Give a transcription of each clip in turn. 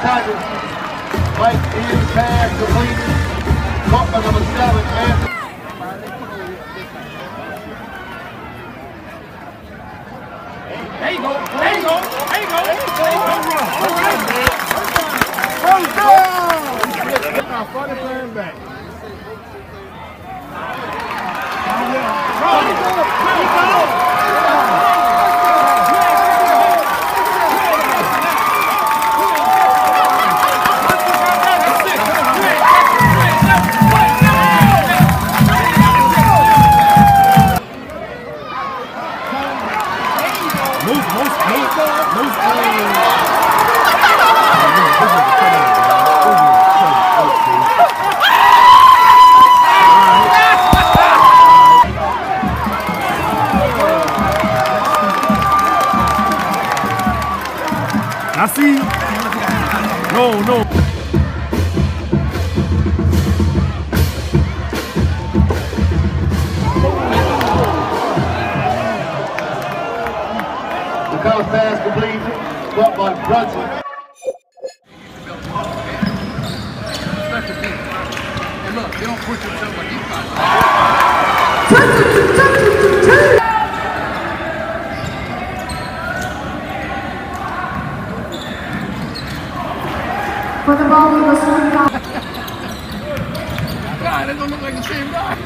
Tigers. Right in, pass completed. Caught by number 7, Anthony. There you go. There you go. There you go. There you go. First down! Now, funny playing back. I see. No. The college pass complete. Caught by Brunson. And look, they don't push themselves like these guys. For the ball, we will swing out. God, they don't look like the same guy.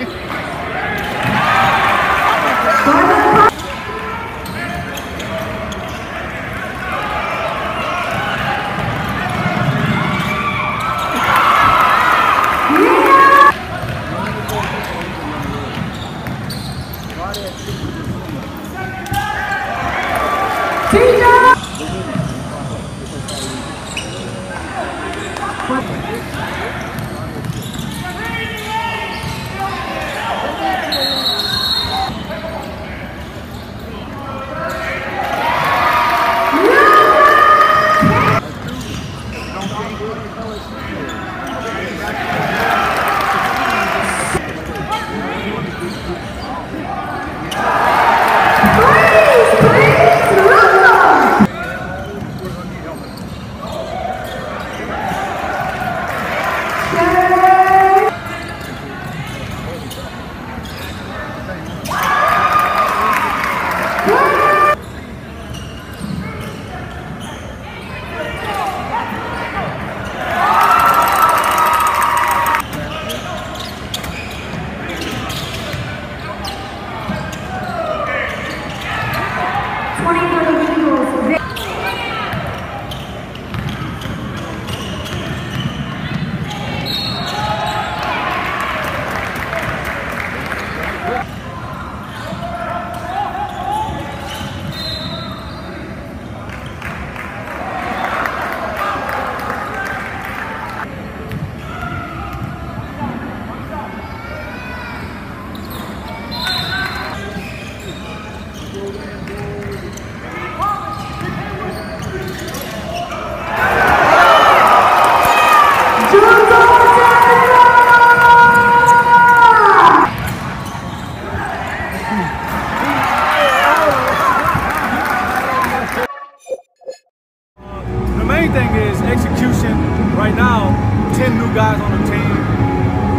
Right now, 10 new guys on the team,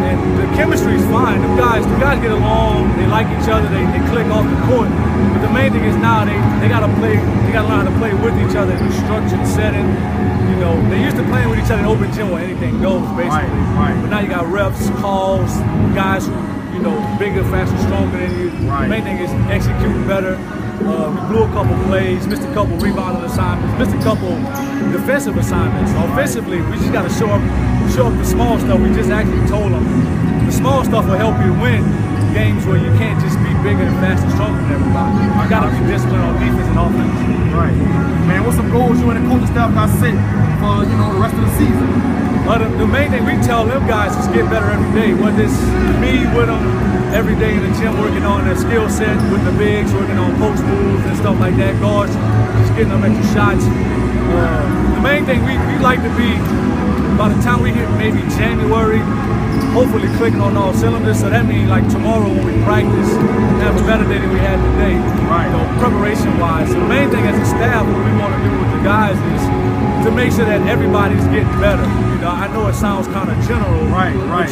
and the chemistry is fine. The guys get along, they like each other, they click off the court. But the main thing is now they gotta learn how to play with each other in a structured setting. You know, they used to playing with each other in open gym where anything goes, basically. Right. But now you got refs, calls, guys who, you know, bigger, faster, stronger than you. Right. The main thing is executing better. We blew a couple plays, missed a couple rebounding assignments, missed a couple defensive assignments. Offensively, we just got to show up the small stuff. We just actually told them the small stuff will help you win games where you can't just be bigger and faster and stronger than everybody. You got to be disciplined on defense and offense. Right. Man, what's some goals you and the coaching staff got set for, you know, the rest of the season? The main thing we tell them guys is get better every day. Whether it's me with them every day in the gym working on their skill set, with the bigs working on post moves and stuff like that, guards just getting them extra shots. The main thing we like to be, by the time we hit maybe January, hopefully clicking on all cylinders. So that means like tomorrow when we practice, have a better day than we had today. Right. You know, preparation wise. So the main thing as a staff, what we want to do with the guys is to make sure that everybody's getting better. You know, I know it sounds kind of general, but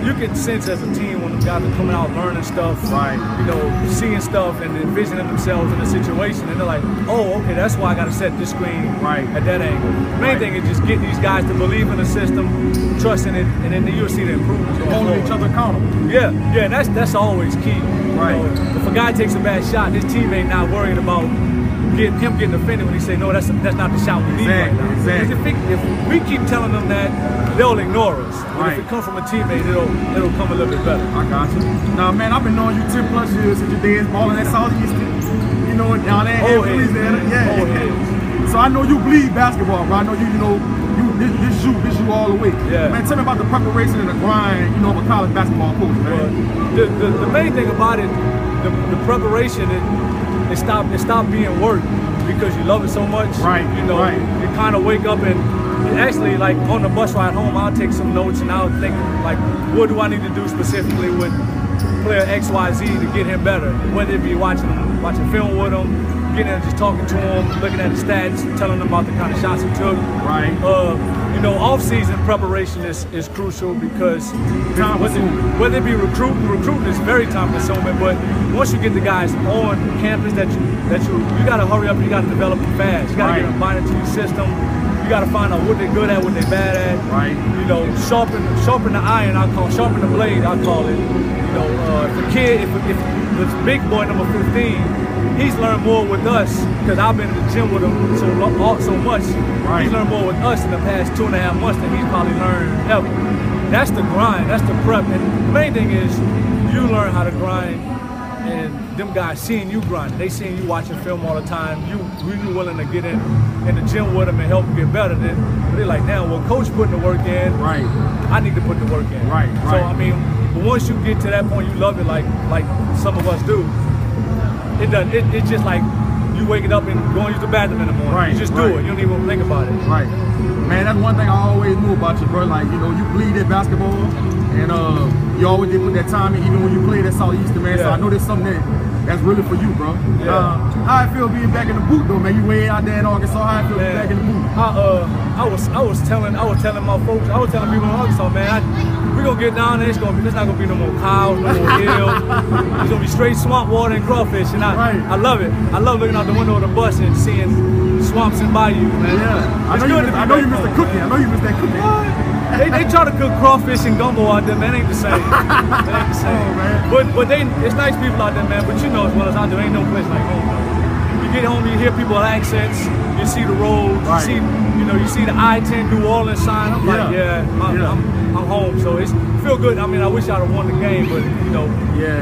you can sense as a team when the guys are coming out learning stuff, you know, seeing stuff and envisioning themselves in a situation, and they're like, oh, okay, that's why I got to set this screen at that angle. The main thing is just getting these guys to believe in the system, trusting it, and then you'll see the improvements. Holding each other accountable. Yeah, and that's always key. You know, if a guy takes a bad shot, his teammate not worried about him getting offended when he say, no, that's not the shot we need right now. Exactly. If we keep telling them that, they'll ignore us. But if it comes from a teammate, it'll come a little bit better. I got you. Now, man, I've been knowing you 10 plus years since your days balling at Southeastern. You know, down there in Hahnville. So I know you bleed basketball, bro. I know this you all the way. Yeah. Man, tell me about the preparation and the grind, you know, of a college basketball coach, man. The main thing about it, the preparation, it stopped being work because you love it so much. You know, you kind of wake up and actually, like on the bus ride home, I'll take some notes and I'll think, like, what do I need to do specifically with player XYZ to get him better? Whether it be watching film with him, getting in, just talking to him, looking at his stats, telling him about the kind of shots he took. You know, off-season preparation is crucial because whether it be recruiting is very time-consuming. But once you get the guys on campus, that you got to hurry up. You got to develop them fast. You got to get them bought into your system. You got to find out what they're good at, what they're bad at. You know, sharpen the iron. Sharpen the blade. I call it. You know, if a kid, if this big boy number 15, he's learned more with us because I've been in the gym with him so much. He's learned more with us in the past 2.5 months than he's probably learned ever. That's the grind. That's the prep. And the main thing is you learn how to grind, and them guys seeing you grind. They seeing you watching film all the time. You really willing to get in the gym with them and help them get better. Then they're like, now, well, coach putting the work in. I need to put the work in. So I mean, but once you get to that point, you love it like some of us do. It's just like you waking up and going to use the bathroom in the morning. You just do it. You don't even think about it. Man, that's one thing I always knew about you, bro. Like, you know, you bleed at basketball, and you always did put that time in, even when you played at Southeastern, man. So I know there's something that's really for you, bro. How I feel being back in the boot, though, man. You way out there in Arkansas. How I feel being back in the boot. I was telling my folks, I was telling people in Arkansas, man, we're gonna get down there. There's not gonna be no more cows, no more hills. It's gonna be straight swamp water and crawfish, and I love it. I love looking out the window of the bus and seeing swamps and bayous, man. I know you missed the cookie. I know you missed that cookie. They try to cook crawfish and gumbo out there, man. It ain't the same. It ain't the same. But it's nice people out there, man. But you know as well as I do, ain't no place like home. You get home, you hear people's accents, you see the roads, you see the I-10 New Orleans sign. I'm like, I'm home. So it's feel good. I mean, I wish I'd have won the game, but you know,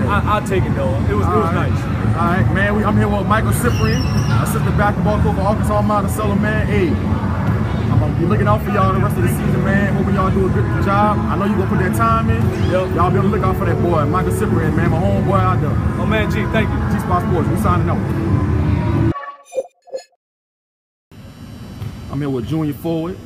I'll take it though. It was nice. All right, man. I'm here with Michael Cyprian, assistant basketball coach for Arkansas Monticello, man. Hey, I'm gonna be looking out for y'all the rest of the season, man. Hoping y'all do a good job. I know you gonna put that time in. Y'all be on the lookout for that boy, Michael Cyprian, man. My homeboy out there. Oh man, G, thank you. G-Sportz, we signing out. I'm here with junior forward,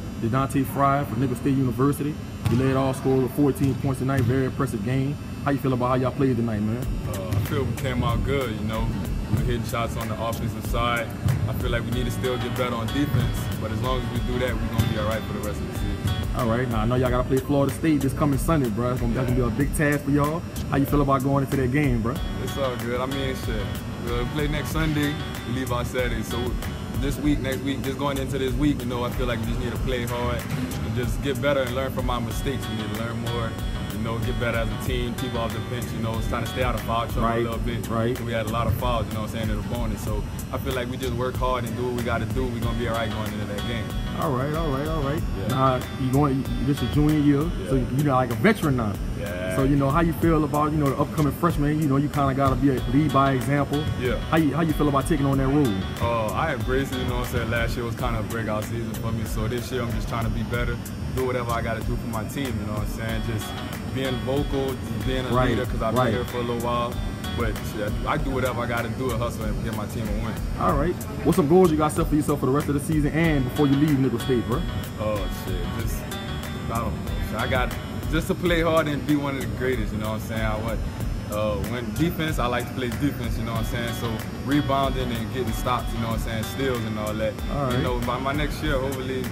Frye from Nicholls State University. You led all scored with 14 points tonight. Very impressive game. How you feel about how y'all played tonight, man? I feel we came out good, you know. We were hitting shots on the offensive side. I feel like we need to still get better on defense, but as long as we do that, we're going to be all right for the rest of the season. All right. Now, I know y'all got to play Florida State this coming Sunday, bro. That's going to be a big task for y'all. How you feel about going into that game, bro? It's all good. I mean, shit. We'll play next Sunday. We leave on Saturday. So this week, next week, just going into this week, you know, I feel like we just need to play hard and just get better and learn from our mistakes. We need to learn more, you know, get better as a team. People off the bench, you know, it's trying to stay out of foul trouble a little bit. So we had a lot of fouls, you know what I'm saying, in the bonus. So I feel like we just work hard and do what we got to do. We're going to be all right going into that game. All right. Now, this is your junior year, so you're like a veteran now. So, you know, how you feel about, you know, the upcoming freshmen? You know, you kind of got to be a lead by example. How you feel about taking on that role? I embrace it, you know what I'm saying? Last year was kind of a breakout season for me. So this year I'm just trying to be better, do whatever I got to do for my team, you know what I'm saying? Just being vocal, just being a leader, because I've been here for a little while. But shit, I do whatever I got to do to hustle and get my team a win. All right. What's some goals you got set for yourself for the rest of the season and before you leave Nicholls State, bro? Oh, shit. I don't know. I got just to play hard and be one of the greatest, you know what I'm saying? When defense, I like to play defense, you know what I'm saying? So rebounding and getting stops, you know what I'm saying? Steals and all that. All right. You know, by my next year, hopefully,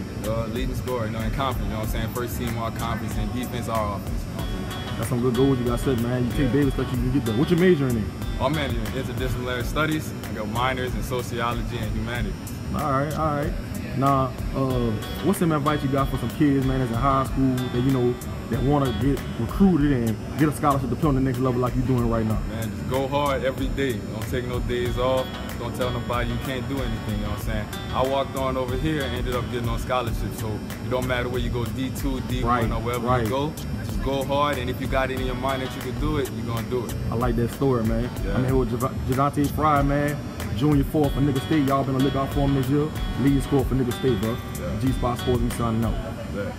leading scorer, you know, in conference, you know what I'm saying? First team all conference and defense all offense, you know what I'm saying? That's some good goals you got set, man. You take Davis stuff, you can get there. What's your major in it? I'm in interdisciplinary studies. I got minors in sociology and humanities. All right, all right. Now, what's some advice you got for some kids, man, that's in high school that, you know, that want to get recruited and get a scholarship to play on the next level like you're doing right now? Man, just go hard every day. Don't take no days off. Don't tell nobody you can't do anything, you know what I'm saying? I walked on over here and ended up getting on scholarship, so it don't matter where you go, D2, D1, or wherever you go. Just go hard, and if you got it in your mind that you can do it, you're going to do it. I like that story, man. Yeah. I'm here with Frye, man. Junior 4 for Nicholls State. Y'all been on the lookout for him this year. Leading scorer for Nicholls State, bro. Yeah. G-Sportz Sports, we signing out. Yeah.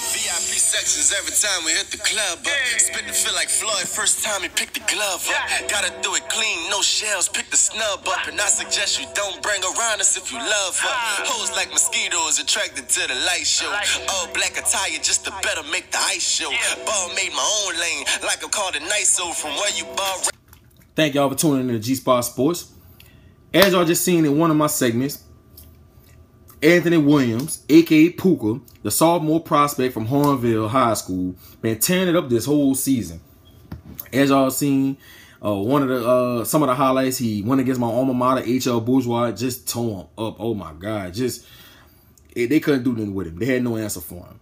VIP sections every time we hit the club up. Spit to feel like Floyd first time he picked the glove up. Gotta do it clean, no shells, pick the snub up. And I suggest you don't bring around us if you love her. Hoes like mosquitoes attracted to the light show. All black attire just to better make the ice show. Ball made my own lane, like I'm called a NISO from where you ball. Thank y'all for tuning in to G-Sportz Sports. As y'all just seen in one of my segments, Anthony Williams, a.k.a. Puka, the sophomore prospect from Hahnville High School, been tearing it up this whole season. As y'all seen, some of the highlights, he went against my alma mater, H.L. Bourgeois, just tore him up. Oh my God, they couldn't do nothing with him. They had no answer for him.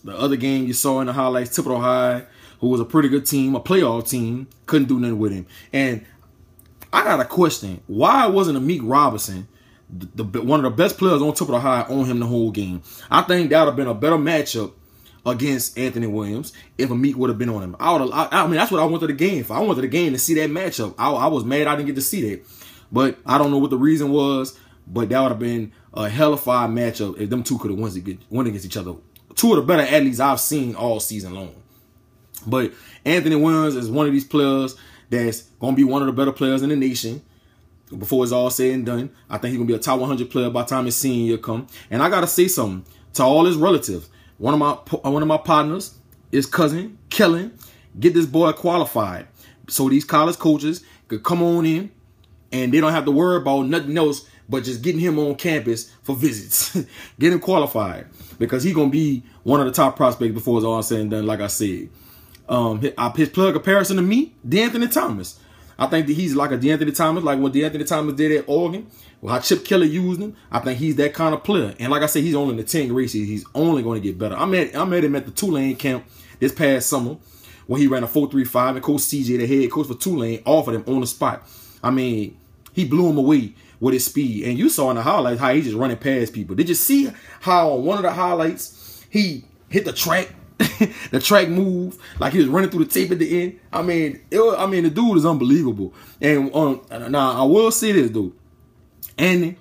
The other game you saw in the highlights, Tipperary High, who was a pretty good team, a playoff team, couldn't do nothing with him. And I got a question. Why wasn't Amik Robinson, one of the best players on Tipperary High, on him the whole game? I think that would have been a better matchup against Anthony Williams if Amik would have been on him. I mean, that's what I went to the game for. I went to the game to see that matchup. I was mad I didn't get to see that. But I don't know what the reason was, but that would have been a hellified matchup if them two could have won against each other. Two of the better athletes I've seen all season long. But Anthony Williams is one of these players that's going to be one of the better players in the nation before it's all said and done. I think he's going to be a top 100 player by the time his senior year come. And I got to say something to all his relatives. One of my partners, his cousin, Kellen, get this boy qualified so these college coaches could come on in and they don't have to worry about nothing else but just getting him on campus for visits. Get him qualified because he's going to be one of the top prospects before it's all said and done, like I said. His player comparison to me, DeAnthony Thomas. I think that he's like a DeAnthony Thomas, like what DeAnthony Thomas did at Oregon, how Chip Kelly used him. I think he's that kind of player. And like I said, he's only in the 10 races. He's only going to get better. I met him at the Tulane camp this past summer when he ran a 4.35, and Coach CJ, the head coach for Tulane, offered him on the spot. I mean, he blew him away with his speed. And you saw in the highlights how he just running past people. Did you see how on one of the highlights he hit the track? The track move like he was running through the tape at the end. I mean, the dude is unbelievable. And now I will say this, dude. Andy,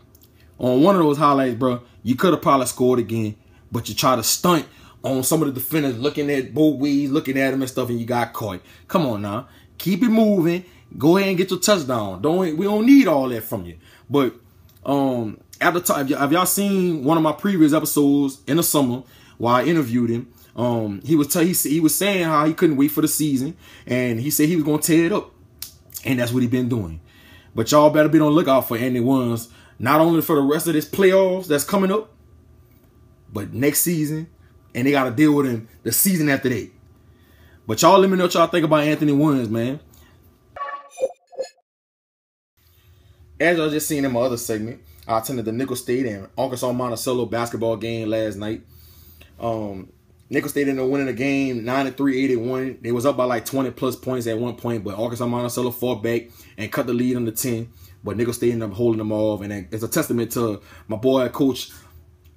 on one of those highlights, bro, you could have probably scored again, but you try to stunt on some of the defenders looking at both ways, looking at him and stuff, and you got caught. Come on now, keep it moving. Go ahead and get your touchdown. We don't need all that from you. But at the time, have y'all seen one of my previous episodes in the summer while I interviewed him? He was saying how he couldn't wait for the season, and he said he was gonna tear it up, and that's what he been doing. But y'all better be on the lookout for Andy Williams, not only for the rest of this playoffs that's coming up, but next season, and they gotta deal with him the season after that. But y'all let me know what y'all think about Anthony Williams, man. As y'all just seen in my other segment, I attended the Nicholls State and Arkansas Monticello basketball game last night. Nicholls State ended up winning the game 93-81. They was up by like 20 plus points at one point, but Arkansas Monticello fought back and cut the lead under 10. But Nicholls State ended up holding them off, and it's a testament to my boy, Coach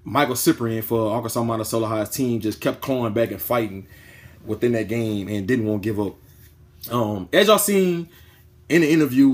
Michael Cyprian for Arkansas Monticello, how his team just kept clawing back and fighting within that game and didn't want to give up. As y'all seen in the interview,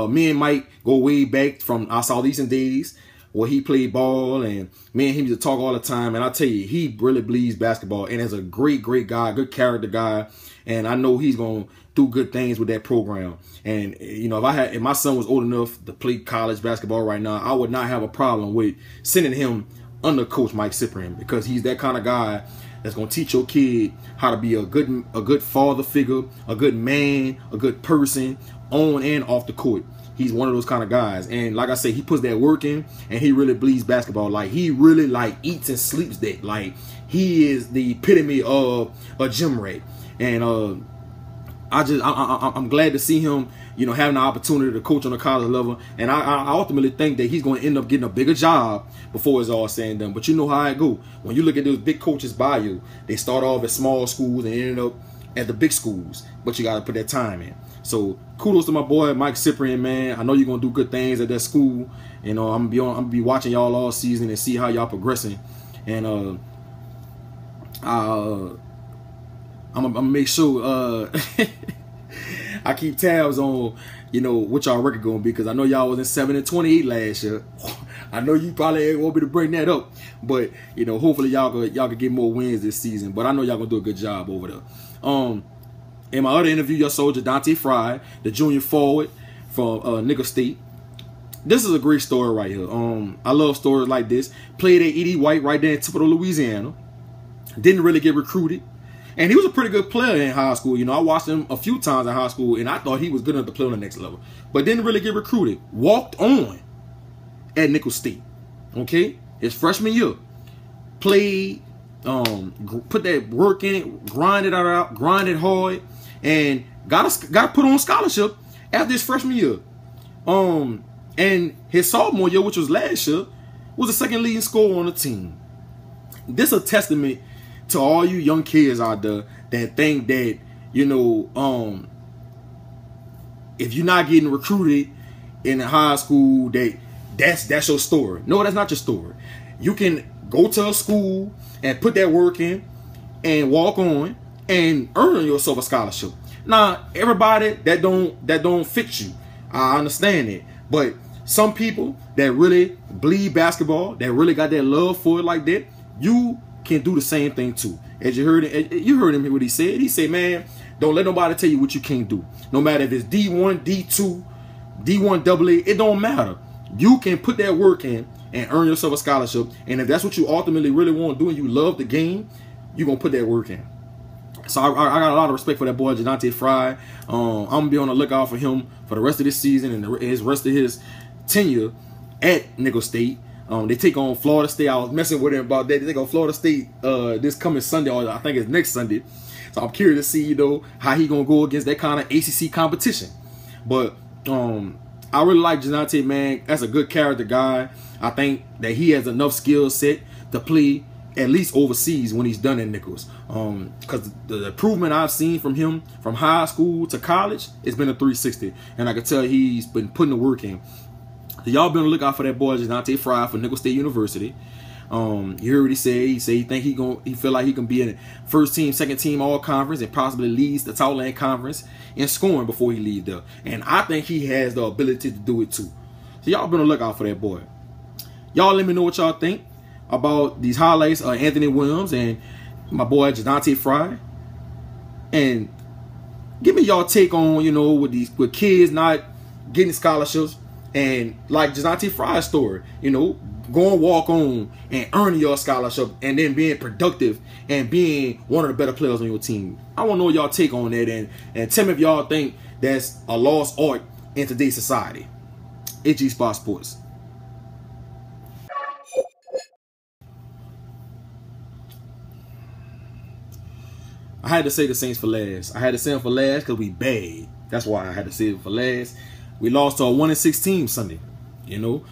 me and Mike go way back from our Southeastern days, where he played ball, and me and him used to talk all the time. And I tell you, he really bleeds basketball and is a great guy, good character guy. And I know he's going to do good things with that program. And, if my son was old enough to play college basketball right now, I would not have a problem with sending him under Coach Mike Cyprian, because he's that kind of guy that's gonna teach your kid how to be a good father figure, a good man, a good person on and off the court. He's one of those kind of guys, and like I say, he puts that work in, and he really bleeds basketball. Like, he really like eats and sleeps that. Like, he is the epitome of a gym rat. And I'm glad to see him, you know, having the opportunity to coach on the college level. And I ultimately think that he's going to end up getting a bigger job before it's all said and done. But you know how it go. When you look at those big coaches by you, they start off at small schools and end up at the big schools. But you got to put that time in. So kudos to my boy Mike Cyprian, man. I know you're gonna do good things at that school. You know, I'm gonna be watching y'all all season and see how y'all progressing. And I'm gonna make sure I keep tabs on, you know, what y'all record gonna be, because I know y'all was in 7-28 last year. I know you probably won't be to bring that up, but you know, hopefully y'all could get more wins this season. But I know y'all gonna do a good job over there. In my other interview, your soldier Dante Frye, the junior forward from Nicholls State. This is a great story right here. I love stories like this. Played at E.D. White right there in Tupelo, Louisiana. Didn't really get recruited. And he was a pretty good player in high school. You know, I watched him a few times in high school, and I thought he was good enough to play on the next level. But didn't really get recruited. Walked on at Nicholls State. Okay? His freshman year. Played, put that work in it, grinded hard, and got put on scholarship after his freshman year. And his sophomore year, which was last year, was the second leading scorer on the team. This is a testament to all you young kids out there that think that, you know, if you're not getting recruited in high school, that's your story. No, that's not your story. You can go to a school and put that work in and walk on and earn yourself a scholarship. Now, everybody that don't fit you, I understand it. But some people that really bleed basketball, that really got that love for it like that, you can do the same thing too. As you heard him what he said. He said, man, don't let nobody tell you what you can't do. No matter if it's D1, D2, D1 AA, it don't matter. You can put that work in and earn yourself a scholarship. And if that's what you ultimately really want to do and you love the game, you're going to put that work in. So I got a lot of respect for that boy, Dante Frye. I'm going to be on the lookout for him for the rest of this season and the rest of his tenure at Nicholls State. They take on Florida State. I was messing with him about that. They take on Florida State this coming Sunday, or I think it's next Sunday. So I'm curious to see, you know, how he going to go against that kind of ACC competition. But I really like Dante, man. That's a good character guy. I think that he has enough skill set to play at least overseas when he's done in Nicholls. Because the improvement I've seen from him from high school to college, it's been a 360. And I can tell he's been putting the work in. So y'all been on the lookout for that boy Dante Frye for Nicholls State University. You heard what he said. He said he think he feel like he can be in first team, second team all conference, and possibly leads the Southland Conference in scoring before he leaves there. And I think he has the ability to do it too. So y'all been on the lookout for that boy. Y'all let me know what y'all think about these highlights of Anthony Williams and my boy Dante Frye. And give me y'all take on, you know, with kids not getting scholarships, and like Dante Frye's story, you know, going walk on and earning your scholarship and then being productive and being one of the better players on your team. I want to know y'all take on that, and tell me if y'all think that's a lost art in today's society. It's G-Sportz. I had to say the Saints for last. I had to say them for last because we bad. That's why I had to say it for last. We lost to a 1-6 team Sunday. You know,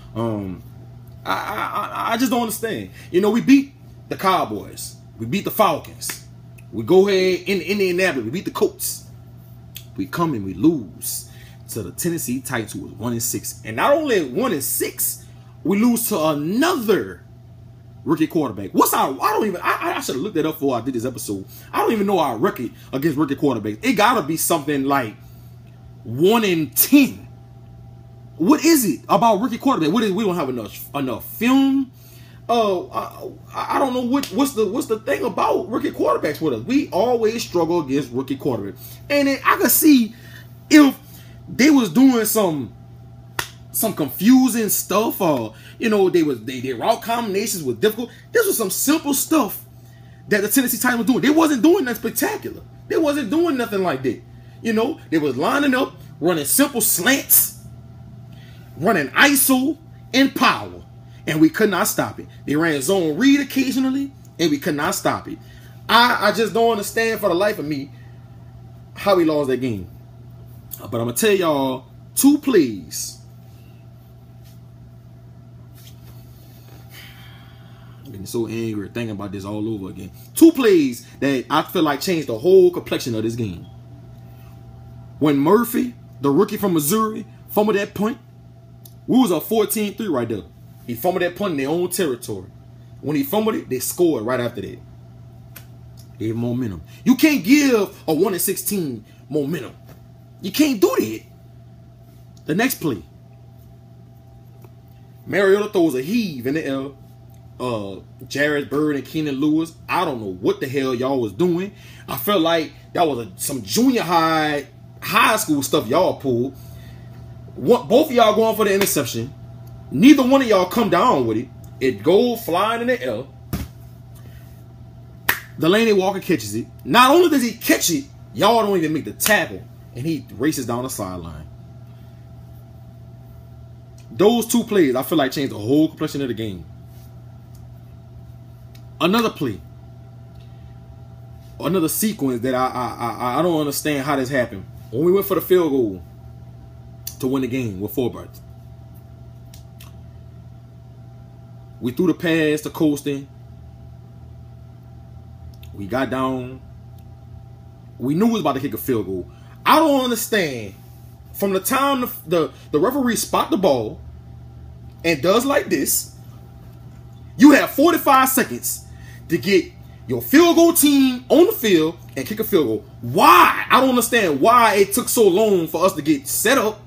I just don't understand. You know, we beat the Cowboys. We beat the Falcons. We go ahead in Indianapolis. We beat the Colts. We come and we lose to the Tennessee Titans, who was 1-6. And not only 1-6, we lose to another rookie quarterback. What's our? I should have looked that up before I did this episode. I don't even know our record against rookie quarterbacks. It gotta be something like 1-10. What is it about rookie quarterback? What is, we don't have enough film. I don't know what's the thing about rookie quarterbacks with us. We always struggle against rookie quarterbacks, and then I could see if they was doing some confusing stuff, or you know, their route combinations was difficult. This was some simple stuff that the Tennessee Titans were doing. They wasn't doing nothing spectacular. They wasn't doing nothing like that. You know, they was lining up, running simple slants, running ISO and power, and we could not stop it. They ran zone read occasionally, and we could not stop it. I just don't understand for the life of me how we lost that game. But I'm going to tell y'all 2 plays. I'm getting so angry thinking about this all over again. 2 plays that I feel like changed the whole complexion of this game. When Murphy, the rookie from Missouri, fumbled that punt, we was up 14-3 right there. He fumbled that punt in their own territory. When he fumbled it, they scored right after that. They have momentum. You can't give a 1-16 momentum. You can't do that. The next play. Mariota throws a heave in the air. Jared Bird and Keenan Lewis. I don't know what the hell y'all was doing. I felt like that was some junior high school stuff y'all pulled. Both of y'all going for the interception. Neither one of y'all come down with it. It goes flying in the air. Delaney Walker catches it. Not only does he catch it, y'all don't even make the tackle, and he races down the sideline. Those 2 plays, I feel like, changed the whole complexion of the game. Another play. Another sequence that I don't understand how this happened. When we went for the field goal to win the game with Forbarth, we threw the pass to Colston. We got down. We knew we was about to kick a field goal. I don't understand. From the time the referee spot the ball and does like this, you have 45 seconds to get your field goal team on the field and kick a field goal. Why? I don't understand why it took so long for us to get set up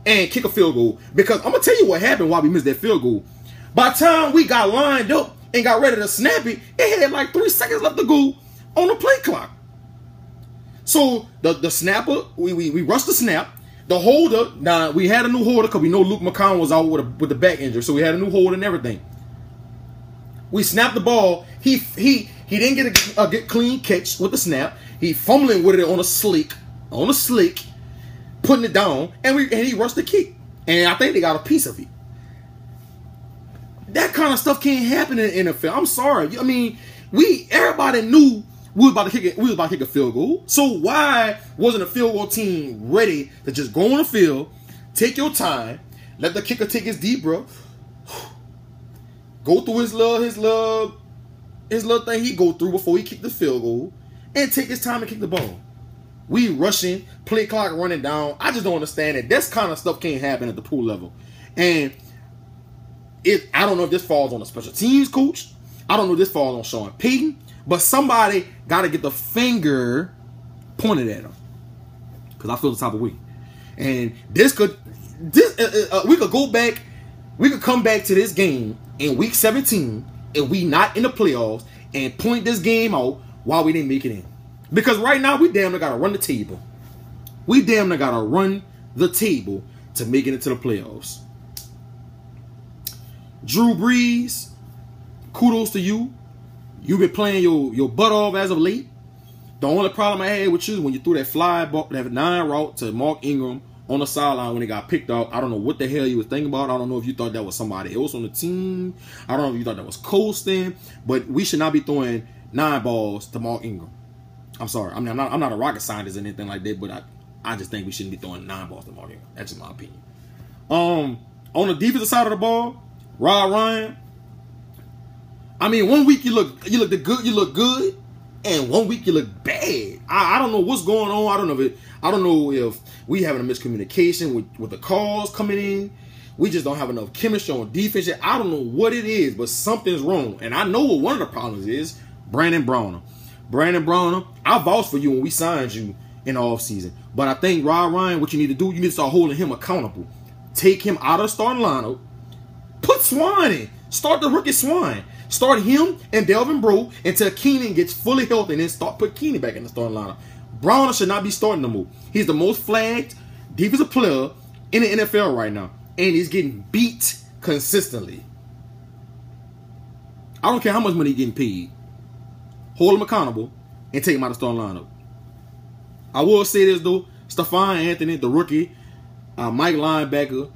and kick a field goal. Because I'm going to tell you what happened why we missed that field goal. By the time we got lined up and got ready to snap it, it had like 3 seconds left to go on the play clock. So the snapper, we rushed the snap. The holder, now we had a new holder because we know Luke McCown was out with the back injury, so we had a new holder and everything. We snapped the ball. He didn't get a clean catch with the snap. He fumbling with it on a slick, putting it down, and he rushed the kick. And I think they got a piece of it. That kind of stuff can't happen in the NFL. I'm sorry. I mean, everybody knew we was about to kick a field goal. So why wasn't the field goal team ready to just go on the field, take your time, let the kicker take his deep breath, go through his little thing he go through before he kick the field goal, and take his time and kick the ball? We rushing, play clock running down. I just don't understand it. This kind of stuff can't happen at the pool level. And I don't know if this falls on a special teams coach. I don't know if this falls on Sean Payton. But somebody got to get the finger pointed at him. Because I feel the type of way. And we could go back. We could come back to this game in week 17 and we not in the playoffs and point this game out while we didn't make it in. Because right now we damn near got to run the table. We damn near got to run the table to make it into the playoffs. Drew Brees, kudos to you. You've been playing your butt off as of late. The only problem I had with you is when you threw that fly ball, that 9 route to Mark Ingram on the sideline when it got picked up. I don't know what the hell you was thinking about. I don't know if you thought that was somebody else on the team. I don't know if you thought that was Colston. But we should not be throwing 9 balls to Mark Ingram. I'm sorry. I mean, I'm not a rocket scientist or anything like that, but I just think we shouldn't be throwing 9 balls to Mark Ingram. That's just my opinion. On the defensive side of the ball, Rod Ryan. I mean, one week you look good, and one week you look bad. I don't know what's going on. I don't know if we having a miscommunication with the calls coming in. We just don't have enough chemistry on defense yet. I don't know what it is, but something's wrong. And I know what one of the problems is. Brandon Browner. Brandon Browner, I vouched for you when we signed you in the offseason. But I think Rod Ryan, what you need to do, you need to start holding him accountable. Take him out of the starting lineup. Put Swine in. Start the rookie Swine. Start him and Delvin Breaux until Keenan gets fully healthy, and then put Keenan back in the starting lineup. Browner should not be starting no more. He's the most flagged defensive player in the NFL right now, and he's getting beat consistently. I don't care how much money he's getting paid. hold him accountable, and take him out of the starting lineup. I will say this though, Stephon Anthony, the rookie, Mike linebacker,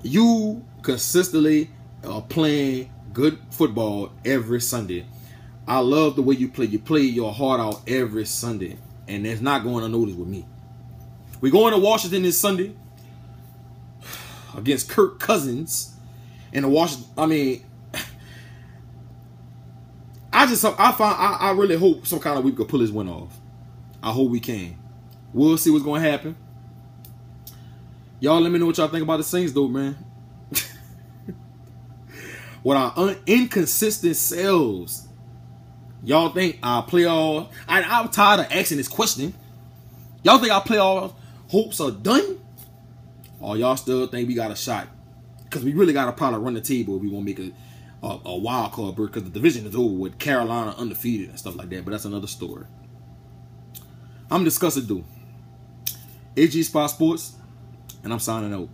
you consistently are playing good football every Sunday. I love the way you play. You play your heart out every Sunday, and that's not going unnoticed with me. We're going to Washington this Sunday against Kirk Cousins. And the Washington, I mean, I really hope some kind of we could pull this win off. I hope we can. We'll see what's going to happen. Y'all let me know what y'all think about the Saints, though, man. With our inconsistent selves, y'all think our playoff... I'm tired of asking this question. Y'all think our playoff hopes are done? Or y'all still think we got a shot? Because we really got to probably run the table if we want to make a wild card berth, because the division is over with Carolina undefeated and stuff like that. But that's another story. I'm discussing, dude. It's G-Sportz, and I'm signing out.